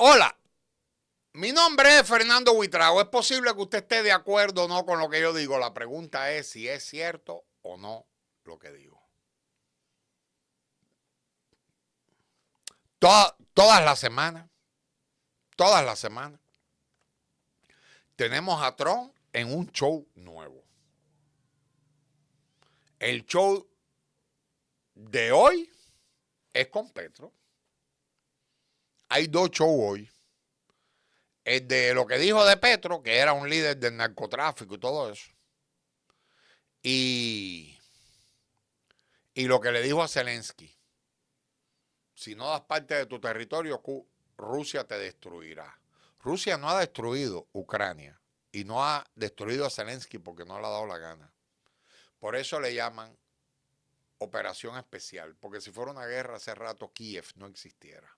Hola, mi nombre es Fernando Buitrago. Es posible que usted esté de acuerdo o no con lo que yo digo. La pregunta es si es cierto o no lo que digo. Todas las semanas, tenemos a Trump en un show nuevo. El show de hoy es con Petro. Hay dos shows hoy. El de lo que dijo de Petro, que era un líder del narcotráfico y todo eso. Y lo que le dijo a Zelensky. Si no das parte de tu territorio, Rusia te destruirá. Rusia no ha destruido Ucrania y no ha destruido a Zelensky porque no le ha dado la gana. Por eso le llaman operación especial, porque si fuera una guerra hace rato Kiev no existiera.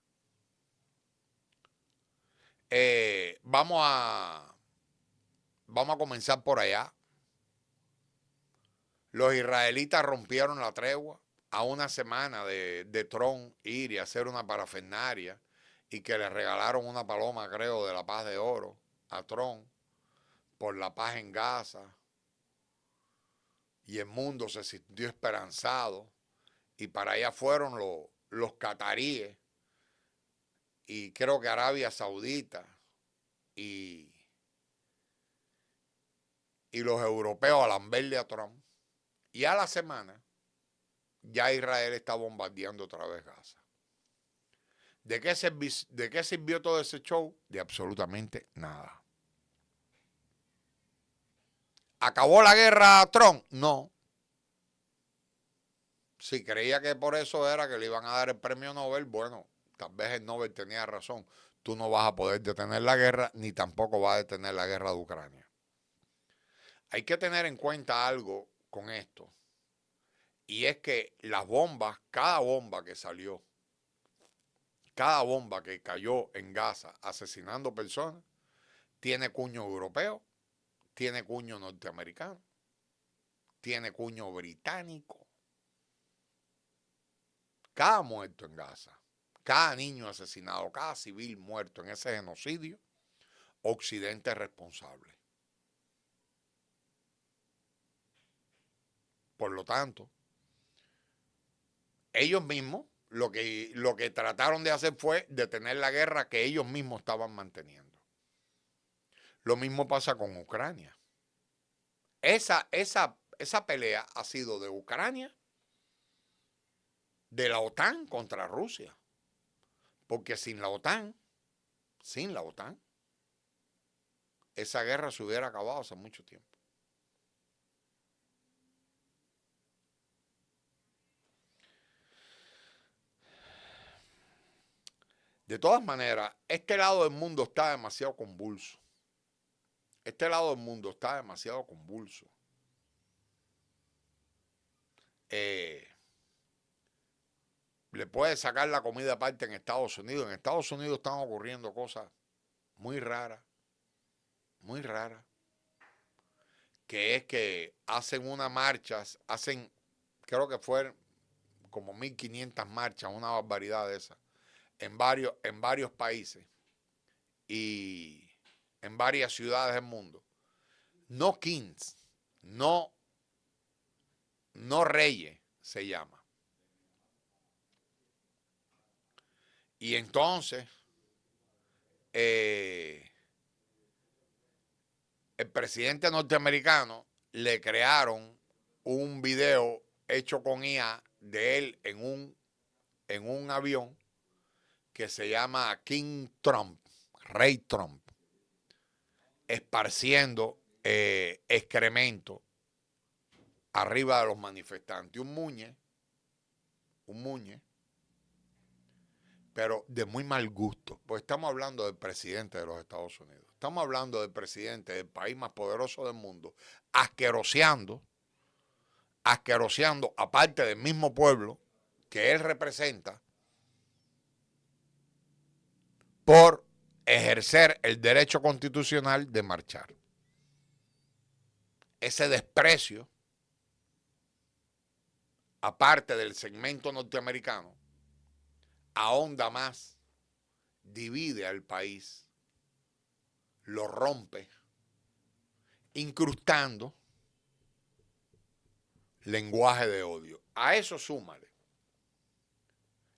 Vamos a comenzar por allá. Los israelitas rompieron la tregua a una semana de Trump ir y hacer una parafernaria y que le regalaron una paloma, creo, de la paz de oro a Trump por la paz en Gaza. Y el mundo se sintió esperanzado. Y para allá fueron los cataríes y creo que Arabia Saudita y los europeos a lamberle a Trump. Y a la semana ya Israel está bombardeando otra vez Gaza. ¿De qué sirvió todo ese show? De absolutamente nada. ¿Acabó la guerra Trump? No. Si creía que por eso era que le iban a dar el premio Nobel, bueno, tal vez el Nobel tenía razón. Tú no vas a poder detener la guerra, ni tampoco vas a detener la guerra de Ucrania. Hay que tener en cuenta algo con esto. Y es que las bombas, cada bomba que salió, cada bomba que cayó en Gaza asesinando personas, tiene cuño europeo, tiene cuño norteamericano, tiene cuño británico. Cada muerto en Gaza, cada niño asesinado, cada civil muerto en ese genocidio, Occidente es responsable. Por lo tanto, ellos mismos lo que trataron de hacer fue detener la guerra que ellos mismos estaban manteniendo. Lo mismo pasa con Ucrania. Esa pelea ha sido de Ucrania, de la OTAN contra Rusia. Porque sin la OTAN, esa guerra se hubiera acabado hace mucho tiempo. De todas maneras, este lado del mundo está demasiado convulso. Le puede sacar la comida aparte en Estados Unidos. En Estados Unidos están ocurriendo cosas muy raras, que es que hacen unas marchas, creo que fueron como 1.500 marchas, una barbaridad de esas, en varios países y en varias ciudades del mundo. No kings, no reyes se llama. Y entonces el presidente norteamericano le crearon un video hecho con IA de él en un avión que se llama King Trump, Rey Trump, esparciendo excremento arriba de los manifestantes. Un muñe, pero de muy mal gusto, pues estamos hablando del presidente de los Estados Unidos. Estamos hablando del presidente del país más poderoso del mundo, asqueroseando aparte del mismo pueblo que él representa, por ejercer el derecho constitucional de marchar. Ese desprecio, aparte del segmento norteamericano, ahonda más divide al país, lo rompe, incrustando lenguaje de odio. A eso súmale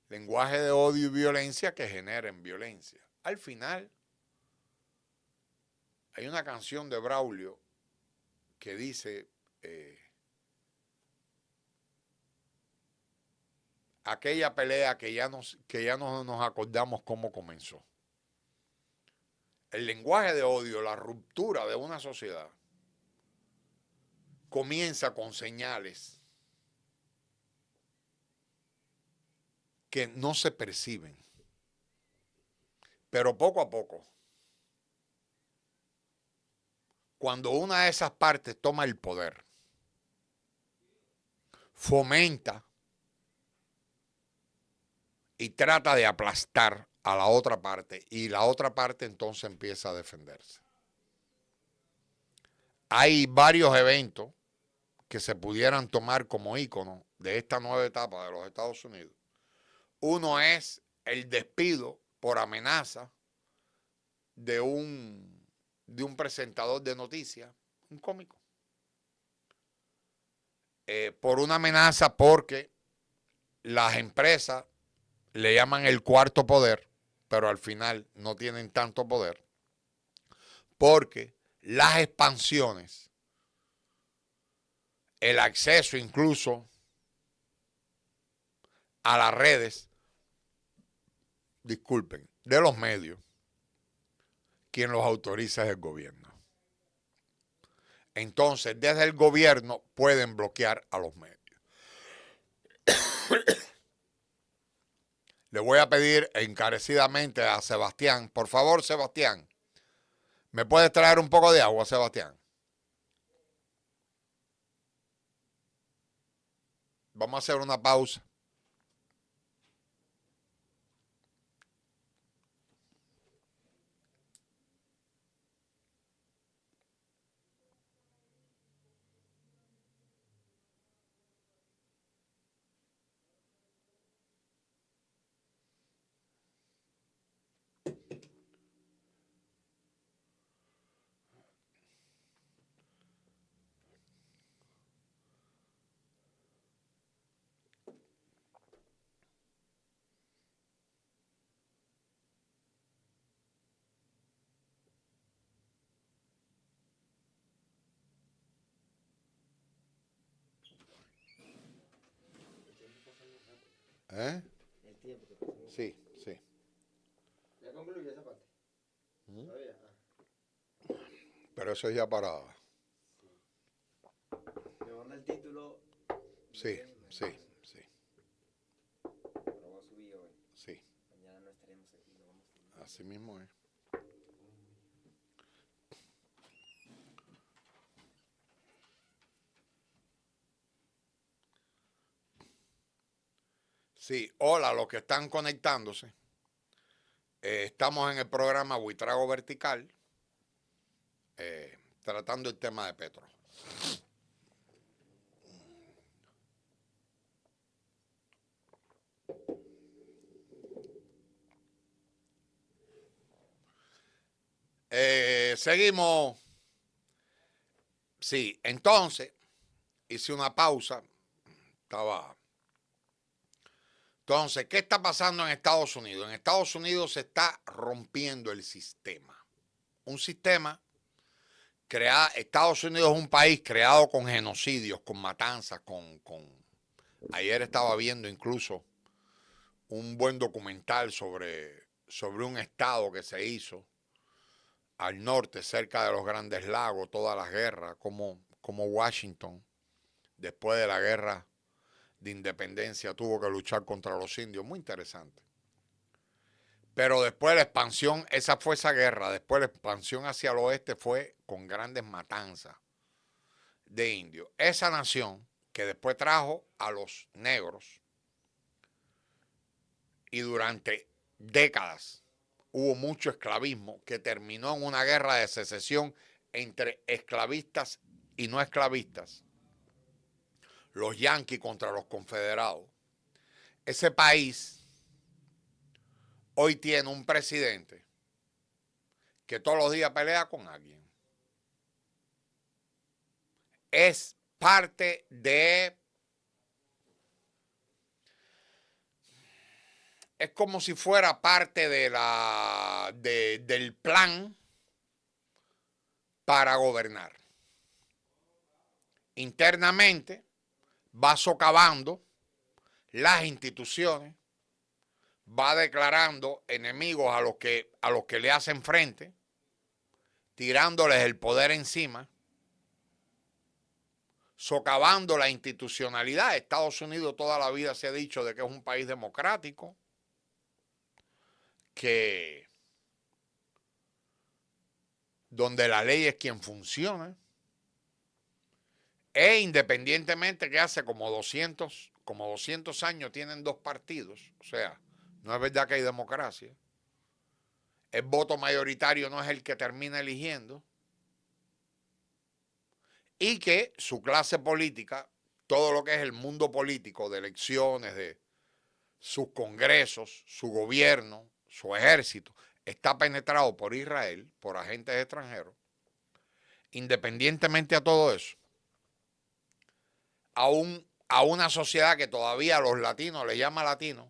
lenguaje de odio y violencia que generen violencia. Al final, hay una canción de Braulio que dice aquella pelea que ya no nos acordamos cómo comenzó. El lenguaje de odio, la ruptura de una sociedad, comienza con señales que no se perciben. Pero poco a poco, cuando una de esas partes toma el poder, fomenta y trata de aplastar a la otra parte, y la otra parte entonces empieza a defenderse. Hay varios eventos que se pudieran tomar como ícono de esta nueva etapa de los Estados Unidos. Uno es el despido por amenaza de un presentador de noticias, un cómico, por una amenaza porque las empresas le llaman el cuarto poder, pero al final no tienen tanto poder, porque las expansiones, el acceso incluso a las redes, disculpen, de los medios, quien los autoriza es el gobierno. Entonces, desde el gobierno pueden bloquear a los medios. Le voy a pedir encarecidamente a Sebastián, por favor, Sebastián, ¿me puedes traer un poco de agua, Sebastián? Vamos a hacer una pausa. ¿Eh? El tiempo que pasó. Sí, sí. ¿Ya concluyó esa parte? Todavía. Pero eso es ya para... Me manda el título. Sí, sí, sí, Lo voy a subir hoy. sí. Mañana no estaremos aquí. Lo vamos a subir. Así mismo es. Sí, hola, los que están conectándose. Estamos en el programa Buitrago Vertical, tratando el tema de Petro. Seguimos. Sí, entonces hice una pausa. Estaba. Entonces, ¿qué está pasando en Estados Unidos? En Estados Unidos se está rompiendo el sistema. Un sistema creado. Estados Unidos es un país creado con genocidios, con matanzas, Ayer estaba viendo incluso un buen documental sobre un estado que se hizo al norte, cerca de los Grandes Lagos, todas las guerras, como Washington, después de la guerra de independencia, tuvo que luchar contra los indios. Muy interesante. Pero después la expansión, esa fue esa guerra, después la expansión hacia el oeste fue con grandes matanzas de indios. Esa nación que después trajo a los negros y durante décadas hubo mucho esclavismo que terminó en una guerra de secesión entre esclavistas y no esclavistas, los yanquis contra los confederados. Ese país hoy tiene un presidente que todos los días pelea con alguien. Es parte de... Es como si fuera parte del plan para gobernar. Internamente va socavando las instituciones, va declarando enemigos a los que le hacen frente, tirándoles el poder encima, socavando la institucionalidad. Estados Unidos toda la vida se ha dicho de que es un país democrático, que donde la ley es quien funciona, e independientemente que hace como 200 años tienen dos partidos, o sea, no es verdad que hay democracia, el voto mayoritario no es el que termina eligiendo, y que su clase política, todo lo que es el mundo político de elecciones, de sus congresos, su gobierno, su ejército, está penetrado por Israel, por agentes extranjeros. Independientemente a todo eso, a una sociedad que todavía a los latinos les llama latinos,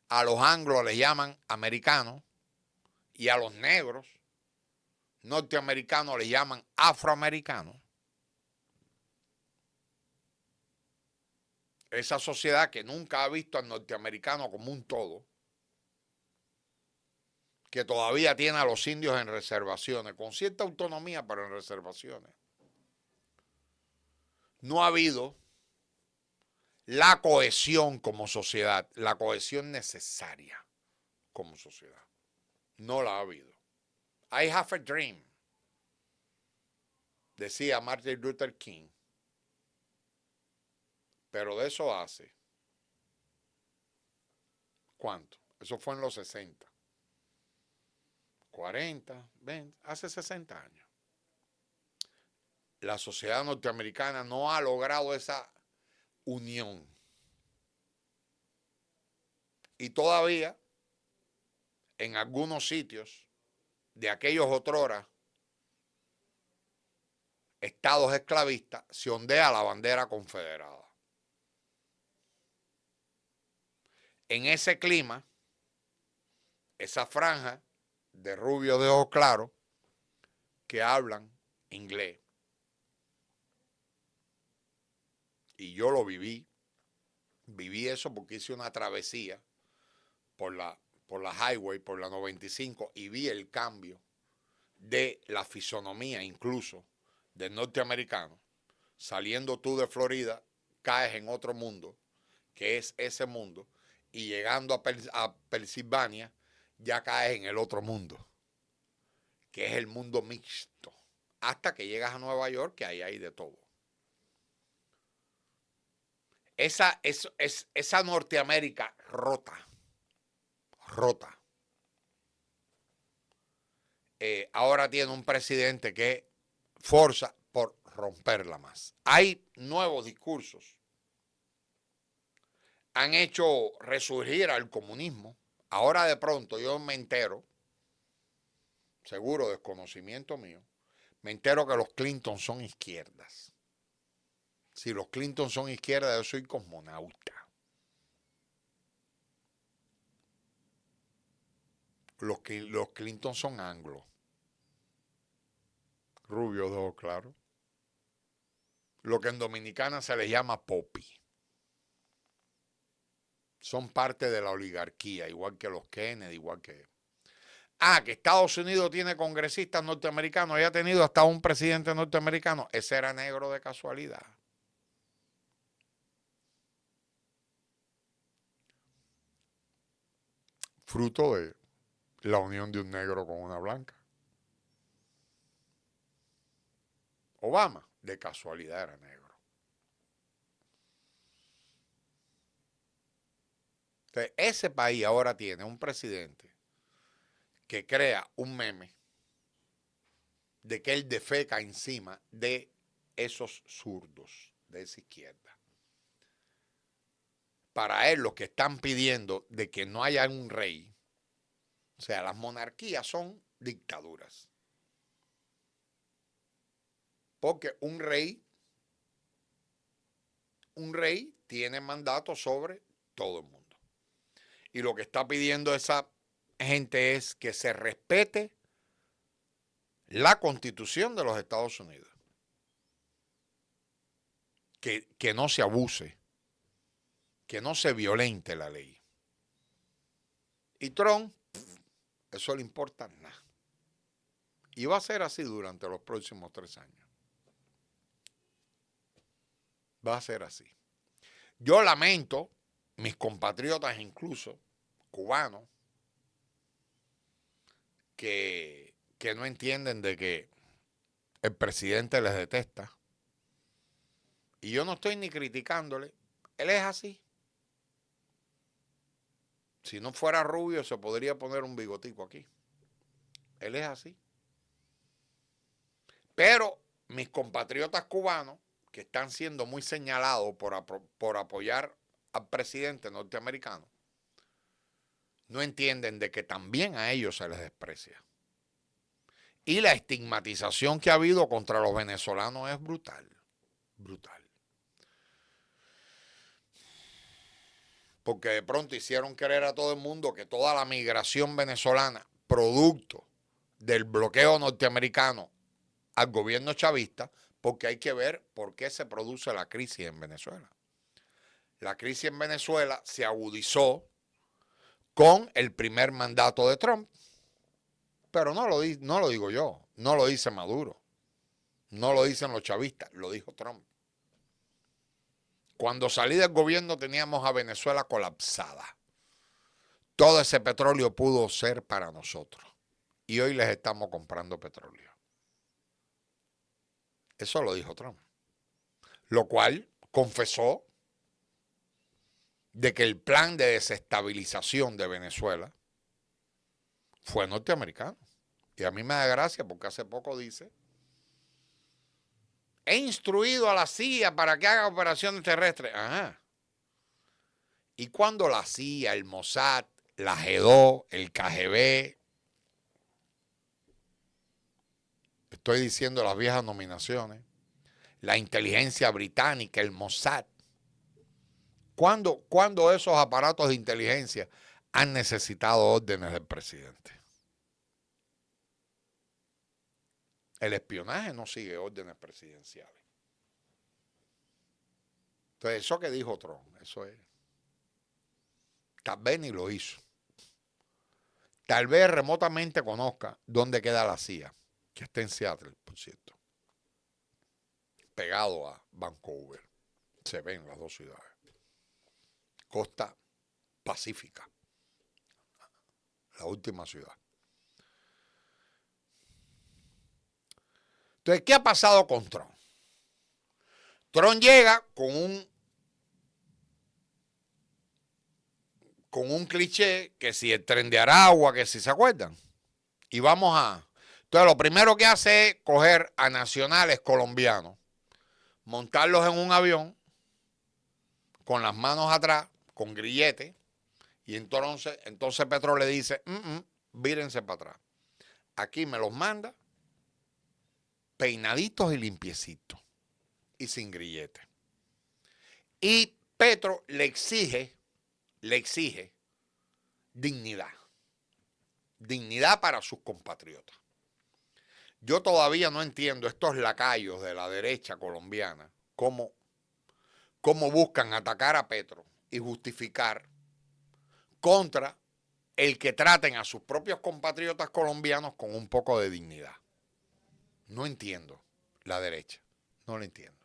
a los anglos les llaman americanos y a los negros norteamericanos les llaman afroamericanos. Esa sociedad que nunca ha visto al norteamericano como un todo, que todavía tiene a los indios en reservaciones, con cierta autonomía, pero en reservaciones. No ha habido la cohesión como sociedad, la cohesión necesaria como sociedad. No la ha habido. I have a dream, decía Martin Luther King, pero de eso hace, ¿cuánto? Eso fue en los 60, 40, 20, hace 60 años. La sociedad norteamericana no ha logrado esa unión. Y todavía, en algunos sitios de aquellos otrora estados esclavistas, se ondea la bandera confederada. En ese clima, esa franja de rubios de ojos claros que hablan inglés, y yo lo viví eso porque hice una travesía por la highway, por la 95, y vi el cambio de la fisonomía incluso del norteamericano. Saliendo tú de Florida, caes en otro mundo, que es ese mundo, y llegando a Pensilvania, ya caes en el otro mundo, que es el mundo mixto, hasta que llegas a Nueva York, que ahí hay de todo. Esa Norteamérica rota, ahora tiene un presidente que forza por romperla más. Hay nuevos discursos. Han hecho resurgir al comunismo. Ahora de pronto yo me entero, seguro desconocimiento mío, me entero que los Clinton son izquierdas. Si los Clinton son izquierdas, yo soy cosmonauta. Los Clinton son anglos. Rubios de ojos claros. Lo que en Dominicana se les llama popi. Son parte de la oligarquía, igual que los Kennedy, igual que... que Estados Unidos tiene congresistas norteamericanos, ya ha tenido hasta un presidente norteamericano. Ese era negro de casualidad. Fruto de la unión de un negro con una blanca. Obama, de casualidad, era negro. Entonces, ese país ahora tiene un presidente que crea un meme de que él defeca encima de esos zurdos, de esa izquierda. para él los que están pidiendo de que no haya un rey, o sea, las monarquías son dictaduras. Porque un rey tiene mandato sobre todo el mundo. Y lo que está pidiendo esa gente es que se respete la Constitución de los Estados Unidos. Que no se abuse, que no se violente la ley. Y Trump, eso le importa nada. Y va a ser así durante los próximos 3 años. Va a ser así. Yo lamento, mis compatriotas incluso, cubanos, que no entienden de que el presidente les detesta. Y yo no estoy ni criticándole. Él es así. Si no fuera rubio, se podría poner un bigotico aquí. Él es así. Pero mis compatriotas cubanos, que están siendo muy señalados por apoyar al presidente norteamericano, no entienden de que también a ellos se les desprecia. Y la estigmatización que ha habido contra los venezolanos es brutal. Brutal. Porque de pronto hicieron creer a todo el mundo que toda la migración venezolana, producto del bloqueo norteamericano al gobierno chavista, porque hay que ver por qué se produce la crisis en Venezuela. La crisis en Venezuela se agudizó con el primer mandato de Trump, pero no lo digo yo, no lo dice Maduro, no lo dicen los chavistas, lo dijo Trump. Cuando salí del gobierno teníamos a Venezuela colapsada. Todo ese petróleo pudo ser para nosotros. Y hoy les estamos comprando petróleo. Eso lo dijo Trump. Lo cual confesó de que el plan de desestabilización de Venezuela fue norteamericano. Y a mí me da gracia porque hace poco dice: he instruido a la CIA para que haga operaciones terrestres. Ajá. Y cuando la CIA, el Mossad, la G2, el KGB, estoy diciendo las viejas nominaciones, la inteligencia británica, el Mossad, ¿cuándo esos aparatos de inteligencia han necesitado órdenes del presidente? El espionaje no sigue órdenes presidenciales. Entonces, eso que dijo Trump, eso es. Tal vez ni lo hizo. Tal vez remotamente conozca dónde queda la CIA, que está en Seattle, por cierto, pegado a Vancouver. Se ven las dos ciudades. Costa Pacífica, la última ciudad. Entonces, ¿qué ha pasado con Trump? Trump llega con un cliché que si el tren de Aragua, que si se acuerdan. Y vamos a... Entonces, lo primero que hace es coger a nacionales colombianos, montarlos en un avión, con las manos atrás, con grilletes, y entonces Petro le dice, vírense para atrás. Aquí me los manda peinaditos y limpiecitos, y sin grilletes. Y Petro le exige dignidad. Dignidad para sus compatriotas. Yo todavía no entiendo estos lacayos de la derecha colombiana, cómo buscan atacar a Petro y justificar contra el que traten a sus propios compatriotas colombianos con un poco de dignidad. No entiendo la derecha, no lo entiendo.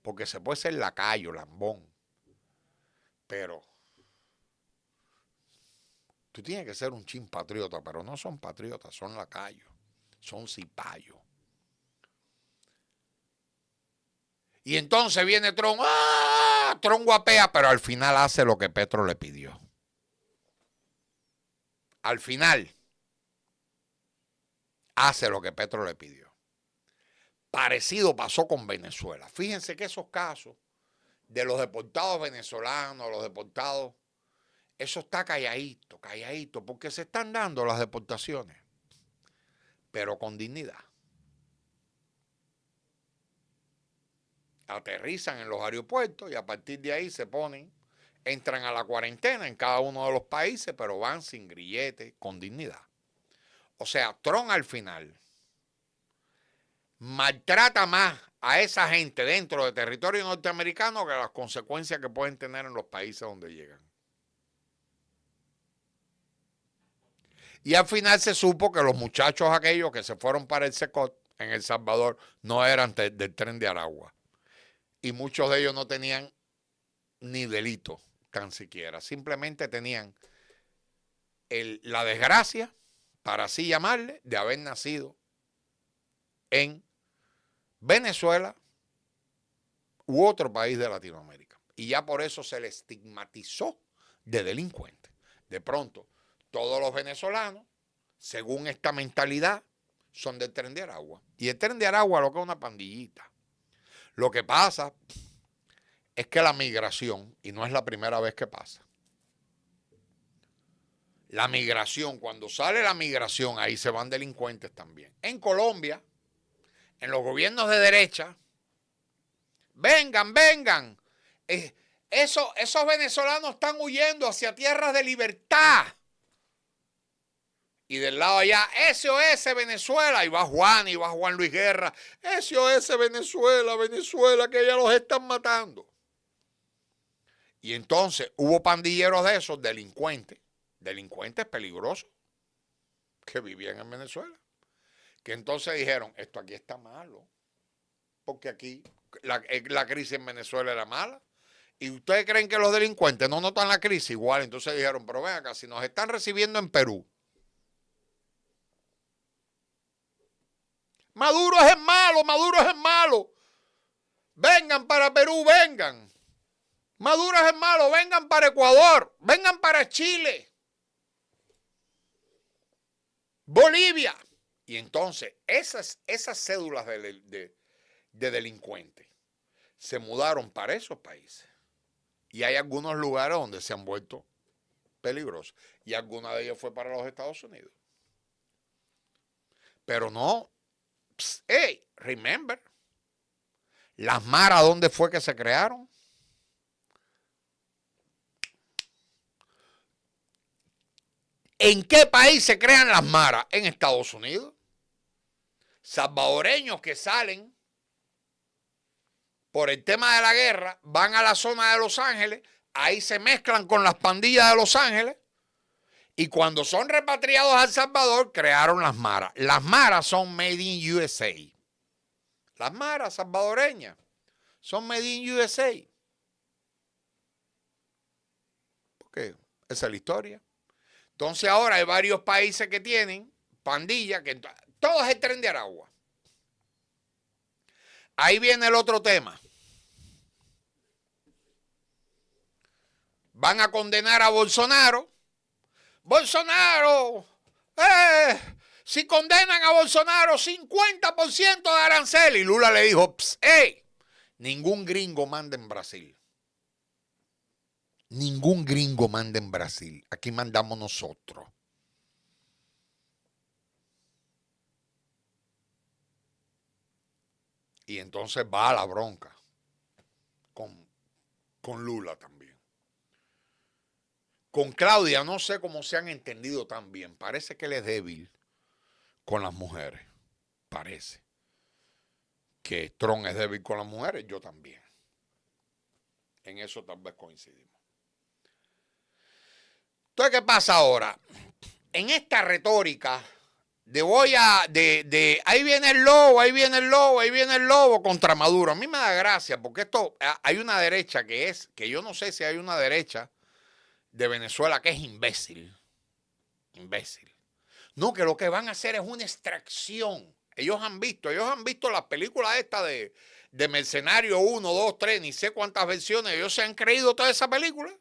Porque se puede ser lacayo, lambón, pero tú tienes que ser un chin patriota, pero no son patriotas, son lacayos, son cipayos. Y entonces viene Trump, Trump guapea, pero al final hace lo que Petro le pidió. Al final hace lo que Petro le pidió. Parecido pasó con Venezuela. Fíjense que esos casos de los deportados venezolanos, los deportados, eso está calladito, calladito, porque se están dando las deportaciones, pero con dignidad. Aterrizan en los aeropuertos y a partir de ahí se ponen, entran a la cuarentena en cada uno de los países, pero van sin grillete, con dignidad. O sea, Trump al final maltrata más a esa gente dentro del territorio norteamericano que las consecuencias que pueden tener en los países donde llegan. Y al final se supo que los muchachos aquellos que se fueron para el Secot en El Salvador no eran del Tren de Aragua. Y muchos de ellos no tenían ni delito tan siquiera. Simplemente tenían la desgracia, para así llamarle, de haber nacido en Venezuela u otro país de Latinoamérica. Y ya por eso se le estigmatizó de delincuente. De pronto, todos los venezolanos, según esta mentalidad, son del Tren de Aragua. Y el Tren de Aragua lo que es una pandillita. Lo que pasa es que la migración, y no es la primera vez que pasa, la migración, cuando sale la migración, ahí se van delincuentes también. En Colombia, en los gobiernos de derecha, vengan, vengan. Esos venezolanos están huyendo hacia tierras de libertad. Y del lado allá, SOS Venezuela, y va Juan Luis Guerra, SOS Venezuela, Venezuela, que ya los están matando. Y entonces hubo pandilleros de esos, delincuentes peligrosos, que vivían en Venezuela. Que entonces dijeron, esto aquí está malo, porque aquí la crisis en Venezuela era mala. ¿Y ustedes creen que los delincuentes no notan la crisis? Igual, entonces dijeron, pero ven acá, si nos están recibiendo en Perú, Maduro es el malo, Maduro es el malo. Vengan para Perú, vengan. Maduro es el malo, vengan para Ecuador, vengan para Chile, Bolivia. Y entonces esas cédulas de delincuentes se mudaron para esos países. Y hay algunos lugares donde se han vuelto peligrosos. Y alguna de ellas fue para los Estados Unidos. Pero no, hey, remember, las maras, ¿dónde fue que se crearon? ¿En qué país se crean las maras? En Estados Unidos. Salvadoreños que salen por el tema de la guerra, van a la zona de Los Ángeles, ahí se mezclan con las pandillas de Los Ángeles, y cuando son repatriados a El Salvador, crearon las maras. Las maras son made in USA. Las maras salvadoreñas son made in USA. Porque esa es la historia. Entonces ahora hay varios países que tienen pandillas, que todo es el Tren de Aragua. Ahí viene el otro tema. Van a condenar a Bolsonaro. Bolsonaro, si condenan a Bolsonaro, 50% de arancel. Y Lula le dijo, ningún gringo manda en Brasil. Ningún gringo manda en Brasil. Aquí mandamos nosotros. Y entonces va a la bronca con Lula también. Con Claudia no sé cómo se han entendido tan bien. Parece que él es débil con las mujeres. Parece que Trump es débil con las mujeres. Yo también. En eso tal vez coincidimos. Entonces, ¿qué pasa ahora? En esta retórica ahí viene el lobo, ahí viene el lobo, ahí viene el lobo contra Maduro. A mí me da gracia porque hay una derecha que yo no sé si hay una derecha de Venezuela que es imbécil. Imbécil. No, que lo que van a hacer es una extracción. Ellos han visto las películas estas de Mercenario 1, 2, 3, ni sé cuántas versiones. Ellos se han creído toda esa película.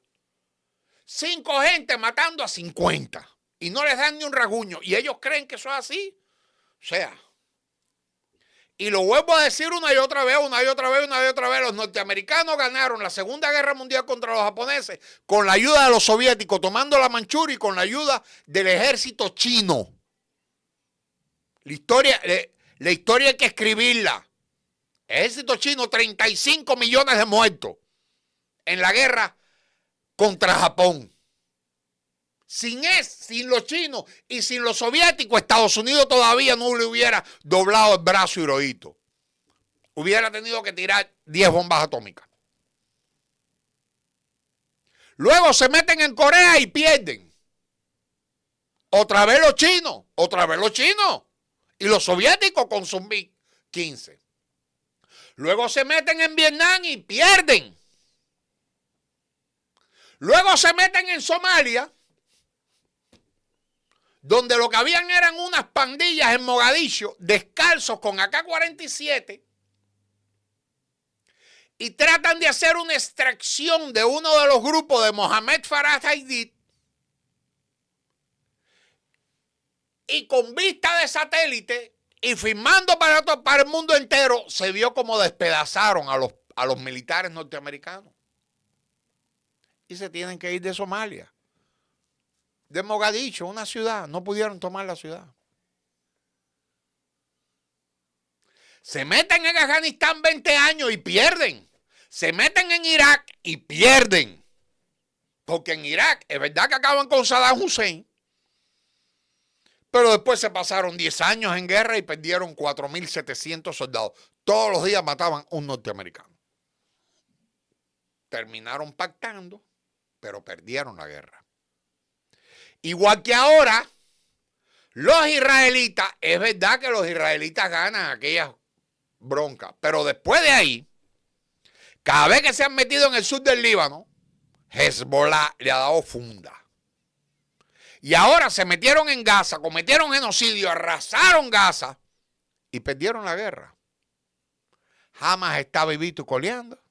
5 gente matando a 50 y no les dan ni un rasguño. Y ellos creen que eso es así. O sea, Y lo vuelvo a decir una y otra vez, una y otra vez, una y otra vez. Los norteamericanos ganaron la Segunda Guerra Mundial contra los japoneses con la ayuda de los soviéticos, tomando la Manchuria y con la ayuda del ejército chino. La historia hay que escribirla. Ejército chino, 35 millones de muertos en la guerra contra Japón. Sin los chinos y sin los soviéticos, Estados Unidos todavía no le hubiera doblado el brazo Hirohito. Hubiera tenido que tirar 10 bombas atómicas. Luego se meten en Corea y pierden. Otra vez los chinos, y los soviéticos con sus MiG-15. Luego se meten en Vietnam y pierden. Luego se meten en Somalia, donde lo que habían eran unas pandillas en Mogadiscio, descalzos con AK-47, y tratan de hacer una extracción de uno de los grupos de Mohamed Farah Aidid, y con vista de satélite y filmando para el mundo entero, se vio como despedazaron a los militares norteamericanos. Y se tienen que ir de Somalia. De Mogadiscio, una ciudad. No pudieron tomar la ciudad. Se meten en Afganistán 20 años y pierden. Se meten en Irak y pierden. Porque en Irak, es verdad que acaban con Saddam Hussein, pero después se pasaron 10 años en guerra y perdieron 4.700 soldados. Todos los días mataban un norteamericano. Terminaron pactando, pero perdieron la guerra. Igual que ahora, los israelitas, es verdad que los israelitas ganan aquellas broncas, pero después de ahí, cada vez que se han metido en el sur del Líbano, Hezbollah le ha dado funda. Y ahora se metieron en Gaza, cometieron genocidio, arrasaron Gaza y perdieron la guerra. Jamás está vivito y coleando.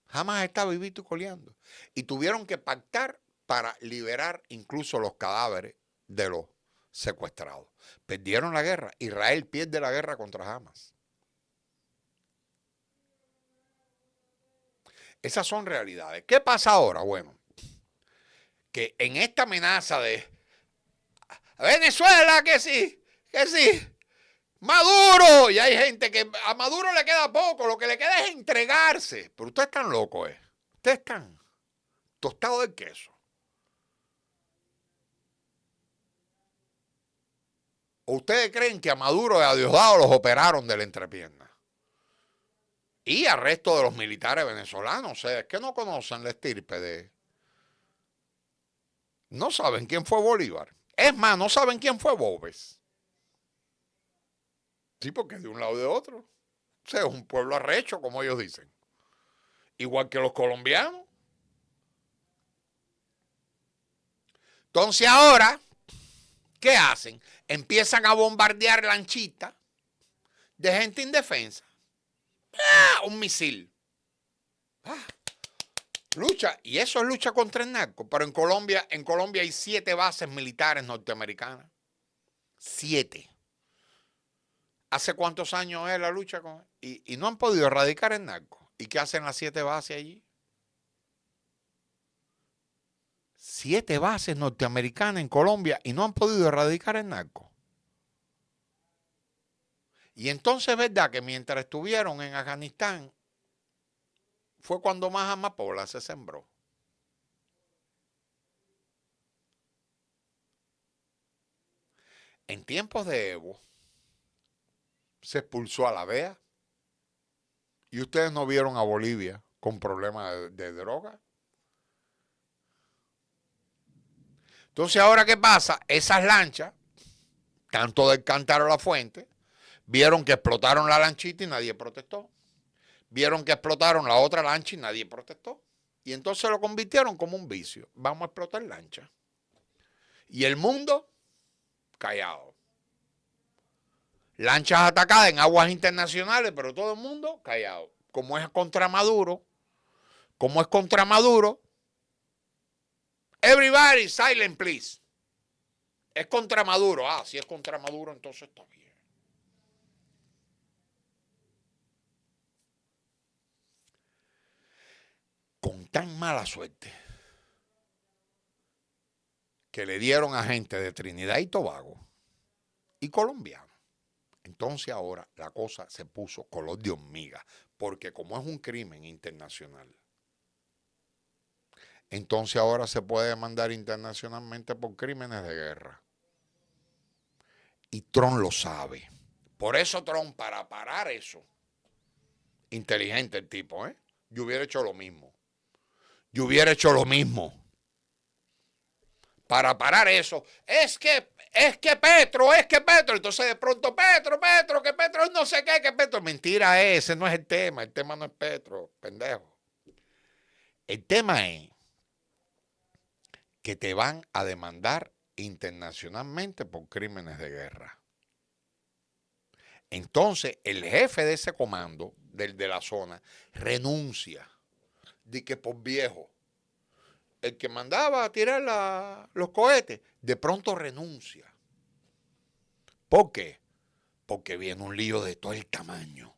Jamás está vivito y coleando. Y tuvieron que pactar para liberar incluso los cadáveres de los secuestrados. Perdieron la guerra. Israel pierde la guerra contra Hamas. Esas son realidades. ¿Qué pasa ahora? Bueno, que en esta amenaza de Venezuela, que sí, Maduro, y hay gente que a Maduro le queda poco, lo que le queda es entregarse. Pero ustedes están locos, ustedes están tostados de queso. ¿O ustedes creen que a Maduro y a Diosdado los operaron de la entrepierna? Y al resto de los militares venezolanos, es que no conocen la estirpe de... No saben quién fue Bolívar. Es más, no saben quién fue Boves. Sí, porque de un lado y de otro. O sea, es un pueblo arrecho, como ellos dicen. Igual que los colombianos. Entonces ahora, ¿qué hacen? Empiezan a bombardear lanchitas de gente indefensa. Un misil. Lucha, y eso es lucha contra el narco. Pero en Colombia hay 7 bases militares norteamericanas. 7. ¿Hace cuántos años es la lucha con y no han podido erradicar el narco? ¿Y qué hacen las 7 bases allí? 7 bases norteamericanas en Colombia y no han podido erradicar el narco. Y entonces es verdad que mientras estuvieron en Afganistán fue cuando más amapola se sembró. En tiempos de Evo se expulsó a la DEA y ustedes no vieron a Bolivia con problemas de droga. Entonces ahora ¿qué pasa? Esas lanchas, tanto del Cántaro a la Fuente, vieron que explotaron la lanchita y nadie protestó. Vieron que explotaron la otra lancha y nadie protestó. Y entonces lo convirtieron como un vicio. Vamos a explotar lancha. Y el mundo, callado. Lanchas atacadas en aguas internacionales, pero todo el mundo callado. Como es contra Maduro, everybody silent please. Es contra Maduro. Si es contra Maduro, entonces está bien. tan mala suerte que le dieron a gente de Trinidad y Tobago y colombianos. Entonces ahora la cosa se puso color de hormiga, porque como es un crimen internacional, entonces ahora se puede demandar internacionalmente por crímenes de guerra. Y Trump lo sabe. Por eso Trump, para parar eso, inteligente el tipo, ¿eh? Yo hubiera hecho lo mismo. Yo hubiera hecho lo mismo. Para parar eso. Es que Petro. Entonces de pronto que Petro no sé qué, que Petro. Mentira ese no es el tema. El tema no es Petro, pendejo. El tema es que te van a demandar internacionalmente por crímenes de guerra. Entonces el jefe de ese comando, del de la zona, renuncia. De que por viejo. El que mandaba a tirar los cohetes, de pronto renuncia. ¿Por qué? Porque viene un lío de todo el tamaño.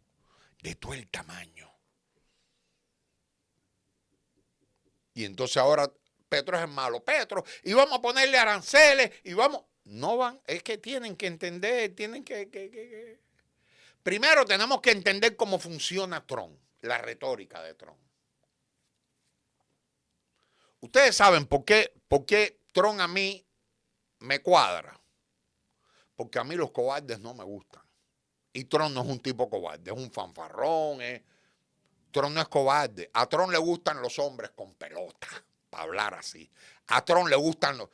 De todo el tamaño. Y entonces ahora Petro es el malo. Petro, y vamos a ponerle aranceles, y vamos. No van, es que tienen que entender, tienen que. Primero tenemos que entender cómo funciona Trump, la retórica de Trump. Ustedes saben por qué Trump a mí me cuadra. Porque a mí los cobardes no me gustan. Y Trump no es un tipo cobarde, es un fanfarrón. Trump no es cobarde. A Trump le gustan los hombres con pelota, para hablar así. A Trump le gustan los...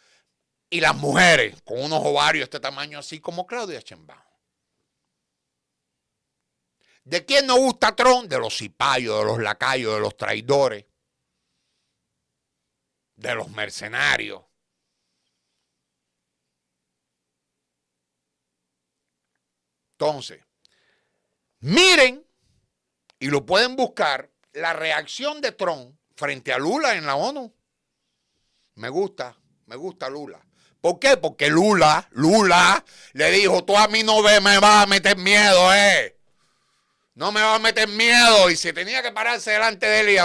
Y las mujeres con unos ovarios de este tamaño así como Claudia Sheinbaum. ¿De quién no gusta Trump? De los cipayos, de los lacayos, de los traidores, de los mercenarios. Entonces, miren, y lo pueden buscar, la reacción de Trump frente a Lula en la ONU. Me gusta Lula. ¿Por qué? Porque Lula le dijo, tú a mí no me vas a meter miedo, No me vas a meter miedo. Y si tenía que pararse delante de él y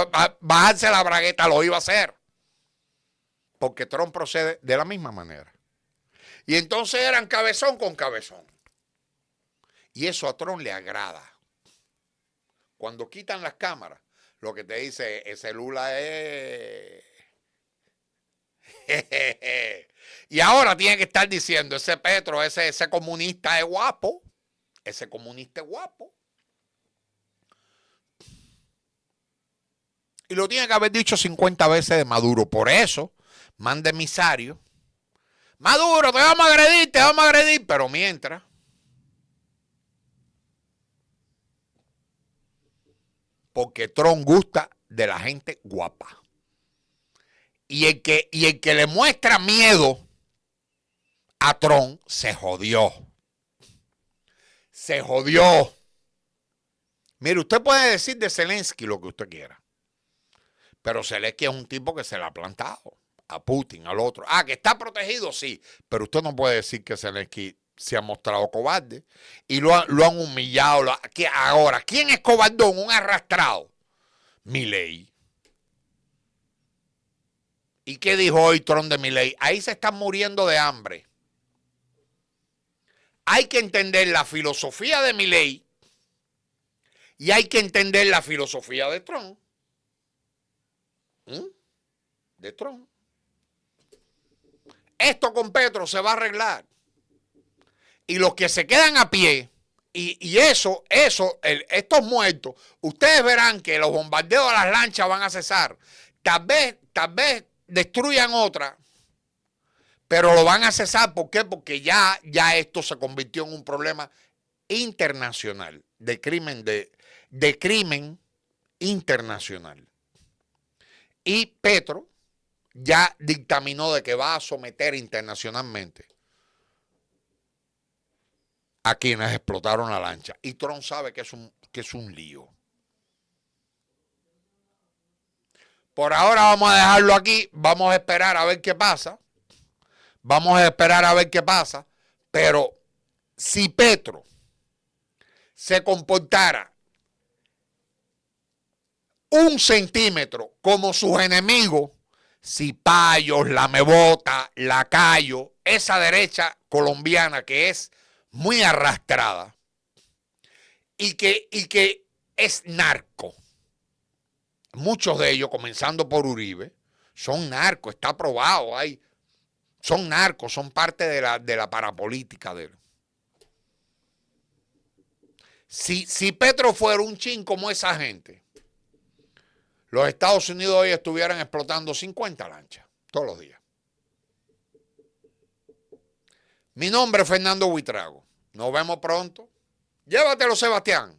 bajarse la bragueta, lo iba a hacer. Porque Trump procede de la misma manera. Y entonces eran cabezón con cabezón. Y eso a Trump le agrada. Cuando quitan las cámaras, lo que te dice ese Lula es... Y ahora tiene que estar diciendo, ese Petro, ese comunista es guapo. Ese comunista es guapo. Y lo tiene que haber dicho 50 veces de Maduro. Por eso, manda emisario. Maduro, te vamos a agredir. Pero mientras... Porque Trump gusta de la gente guapa. Y el que le muestra miedo a Trump se jodió. Se jodió. Mire, usted puede decir de Zelensky lo que usted quiera. Pero Zelensky es un tipo que se le ha plantado a Putin, al otro. Que está protegido, sí. Pero usted no puede decir que Zelensky se ha mostrado cobarde. Y lo han humillado. Ahora, ¿quién es cobardón? Un arrastrado. Milei. ¿Y qué dijo hoy Trump de Milei? Ahí se están muriendo de hambre. Hay que entender la filosofía de Milei y hay que entender la filosofía de Trump. De Trump. Esto con Petro se va a arreglar. Y los que se quedan a pie, y estos muertos, ustedes verán que los bombardeos a las lanchas van a cesar. Tal vez destruyan otra, pero lo van a cesar. ¿Por qué? Porque ya esto se convirtió en un problema internacional, de crimen internacional. Y Petro ya dictaminó de que va a someter internacionalmente a quienes explotaron la lancha. Y Trump sabe que es un lío. Por ahora vamos a dejarlo aquí, vamos a esperar a ver qué pasa. Pero si Petro se comportara 1 centímetro como sus enemigos, Cipayos, Lamebota, Lacayo, esa derecha colombiana que es muy arrastrada y que es narco. Muchos de ellos, comenzando por Uribe, son narcos, está probado, son narcos, son parte de la parapolítica de él. Si Petro fuera un chin como esa gente, los Estados Unidos hoy estuvieran explotando 50 lanchas todos los días. Mi nombre es Fernando Buitrago. Nos vemos pronto. Llévatelo, Sebastián.